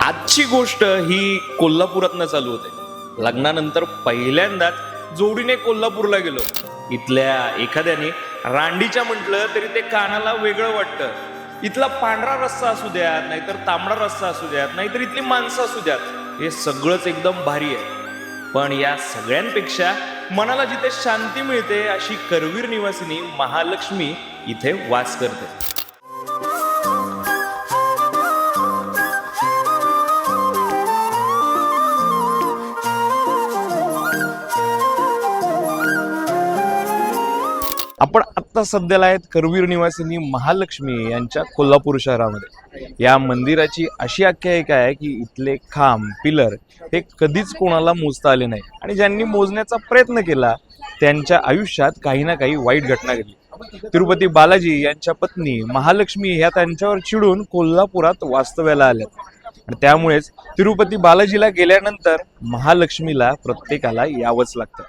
आजची गोष्ट ही कोल्हापुरातनं चालू होते। लग्नानंतर पहिल्यांदाच जोडीने कोल्हापूरला गेलो। इथल्या एखाद्याने रांडीच्या म्हटलं तरी ते कानाला वेगळं वाटतं। इथला पांढरा रस्सा असू द्यात, नाहीतर तांबडा रस्सा असू द्यात, नाहीतर इथली माणसं असू द्यात, हे सगळंच एकदम भारी आहे। पण या सगळ्यांपेक्षा मनाला जिथे शांती मिळते अशी करवीर निवासिनी महालक्ष्मी इथे वास करते। आपण आत्ता सध्याला आहेत करवीर निवासिनी महालक्ष्मी यांच्या कोल्हापूर शहरामध्ये। या मंदिराची अशी आख्यायिका आहे की इथले खांब पिलर हे कधीच कोणाला मोजता आले नाही, आणि ज्यांनी मोजण्याचा प्रयत्न केला त्यांच्या आयुष्यात काही ना काही वाईट घटना घडली। तिरुपती बालाजी यांच्या पत्नी महालक्ष्मी ह्या त्यांच्यावर चिडून कोल्हापुरात वास्तव्याला आल्यात, आणि त्यामुळेच तिरुपती बालाजीला गेल्यानंतर महालक्ष्मीला प्रत्येकाला यावंच लागतं।